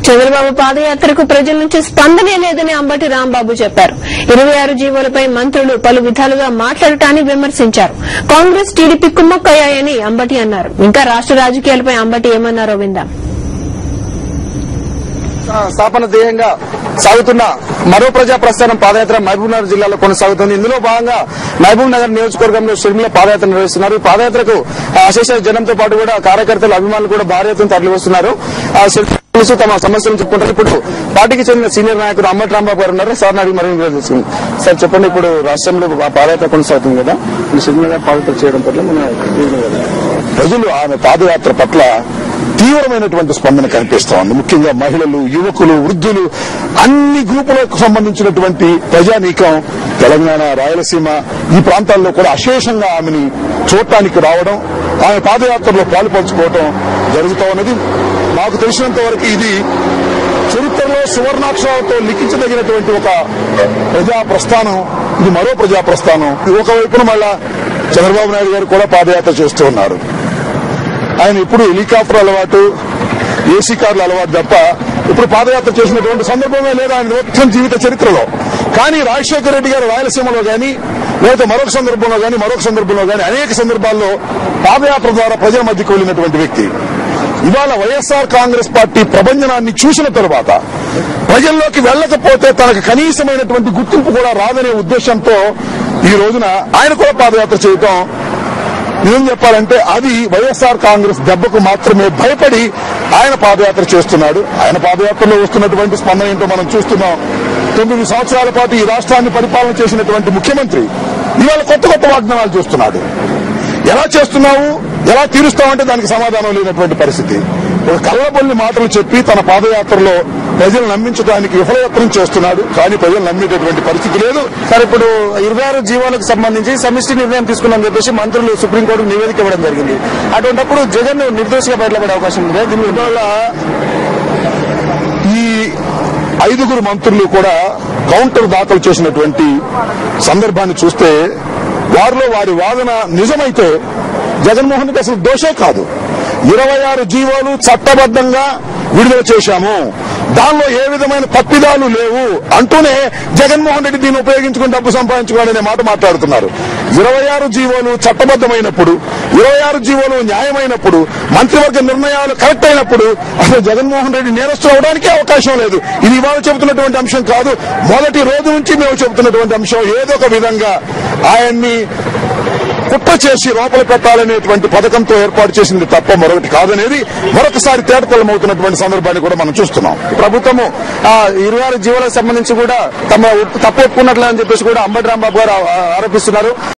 చంద్రబాబు పాదయాత్రకు ప్రజల నుంచి స్పందనే లేదని అంబటి రాంబాబు చెప్పారు. 26 జీవోలపై మంత్రులు పలు విధాలుగా మాట్లాడటాన్ని విమర్శించారు. కాంగ్రెస్ టీడీపీ కుమ్మక్కయ్యాయని అంబటి అన్నారు. ఇంకా రాష్ట్ర రాజకీయాలపై అంబటి ఏమన్నారో విందాం. స్థాపన ధ్యేయంగా సాగుతున్న మరో ప్రజా ప్రస్థానం పాదయాత్ర మహబూబ్ నగర్ జిల్లాలో కొనసాగుతుంది. ఇందులో భాగంగా మహబూబ్ నగర్ నియోజకవర్గంలో షర్మిల పాదయాత్ర నిర్వహిస్తున్నారు. ఈ పాదయాత్రకు అశేష జనంతో పాటు కూడా కార్యకర్తలు అభిమానులు కూడా భారీ ఎత్తున తరలి వస్తున్నారు. తమ సమస్యలను చెప్పుకుంటారు. ఇప్పుడు పార్టీకి చెందిన సీనియర్ నాయకుడు అంబటి రాంబాబు గారు ఉన్నారు. సార్ అడిగి మరింత తెలుస్తుంది. సార్ చెప్పండి, ఇప్పుడు రాష్ట్రంలో పాదయాత్ర కొనసాగుతుంది కదా, షర్మిల గారు పాదయాత్ర చేయడం పట్ల ప్రజలు ఆమె పాదయాత్ర పట్ల తీవ్రమైనటువంటి స్పందన కనిపిస్తా ఉంది. ముఖ్యంగా మహిళలు, యువకులు, వృద్ధులు, అన్ని గ్రూపులకు సంబంధించినటువంటి ప్రజానీకం తెలంగాణ, రాయలసీమ ఈ ప్రాంతాల్లో కూడా అశేషంగా ఆమెని చూడటానికి రావడం, ఆమె పాదయాత్రలో పాలుపంచుకోవడం జరుగుతూ ఉన్నది. నాకు తెలిసినంత వరకు ఇది చరిత్రలో సువర్ణాక్షరాలతో లిఖించదగినటువంటి ఒక ప్రజా ప్రస్థానం. ఇది మరో ప్రజా ప్రస్థానం. ఒకవైపున మళ్ళా చంద్రబాబు నాయుడు గారు కూడా పాదయాత్ర చేస్తూ ఉన్నారు. ఆయన ఇప్పుడు హెలికాప్టర్ అలవాటు, ఏసీ కార్లు అలవాటు తప్ప ఇప్పుడు పాదయాత్ర చేసినటువంటి సందర్భమే లేదు ఆయన మొత్తం జీవిత చరిత్రలో. కానీ రాజశేఖర రెడ్డి గారు రాయలసీమలో గాని, లేదా మరొక సందర్భంలో గాని అనేక సందర్భాల్లో పాదయాత్ర ద్వారా ప్రజల మధ్యకు వెళ్లినటువంటి వ్యక్తి. ఇవాళ వైఎస్ఆర్ కాంగ్రెస్ పార్టీ ప్రభంజనాన్ని చూసిన తరువాత ప్రజల్లోకి వెళ్లకపోతే తనకు కనీసమైనటువంటి గుర్తింపు కూడా రాదనే ఉద్దేశంతో ఈ రోజున ఆయన కూడా పాదయాత్ర చేయటం, నిజం చెప్పాలంటే అది వైఎస్ఆర్ కాంగ్రెస్ దెబ్బకు మాత్రమే భయపడి ఆయన పాదయాత్ర చేస్తున్నాడు. ఆయన పాదయాత్రలో వస్తున్నటువంటి స్పందన ఏంటో మనం చూస్తున్నాం. 9 సంవత్సరాల పాటు ఈ రాష్ట్రాన్ని పరిపాలన చేసినటువంటి ముఖ్యమంత్రి ఇవాళ కొత్త వాగ్దానాలు చూస్తున్నాడు. ఎలా చేస్తున్నావు, ఎలా తీరుస్తామంటే దానికి సమాధానం లేనటువంటి పరిస్థితి. ఒక కళ్ళబొల్లి మాటలు చెప్పి తన పాదయాత్రలో ప్రజలు నమ్మించడానికి విఫలయత్నం చేస్తున్నాడు. కానీ ప్రజలు నమ్మేటటువంటి పరిస్థితి లేదు. సార్, ఇప్పుడు 26 జీవోలకు సంబంధించి సమిష్టి నిర్ణయం తీసుకున్నామని చెప్పేసి మంత్రులు సుప్రీంకోర్టుకు నివేదిక ఇవ్వడం జరిగింది. అటువంటిప్పుడు జగన్ నిర్దోషిగా బయటపడే అవకాశం ఉంది. దీనివల్ల ఈ 5 మంత్రులు కూడా కౌంటర్ దాఖలు చేసినటువంటి సందర్భాన్ని చూస్తే వారిలో వారి వాదన నిజమైతే జగన్మోహన్ రెడ్డి అసలు దోషే కాదు. 26 జీవోలు చట్టబద్దంగా విడుదల చేశాము, దానిలో ఏ విధమైన తప్పిదాలు లేవు అంటూనే జగన్మోహన్ రెడ్డి దీన్ని ఉపయోగించుకుని డబ్బు సంపాదించుకోవాలనే మాట మాట్లాడుతున్నారు. 26 జీవోలు చట్టబద్దమైనప్పుడు, 26 జీవోలు న్యాయమైనప్పుడు, మంత్రివర్గ నిర్ణయాలు కరెక్ట్ అయినప్పుడు అసలు జగన్మోహన్ రెడ్డి నేరస్తులు అవడానికి అవకాశం లేదు. ఇది ఇవాళ చెబుతున్నటువంటి అంశం కాదు, మొదటి రోజు నుంచి మేము చెబుతున్నటువంటి అంశం. ఏదో ఒక విధంగా ఆయన్ని కుట్ర చేసి లోపల పెట్టాలనేటువంటి పథకంతో ఏర్పాటు చేసింది తప్ప మరొకటి కాదనేది మరొకసారి తేటతెల్లమవుతున్నటువంటి సందర్భాన్ని కూడా మనం చూస్తున్నాం. ప్రభుత్వము 26 జీవోలకు సంబంధించి కూడా తమ తప్పు ఒప్పుకున్నట్లని చెప్పేసి కూడా అంబటి రాంబాబు గారు ఆరోపిస్తున్నారు.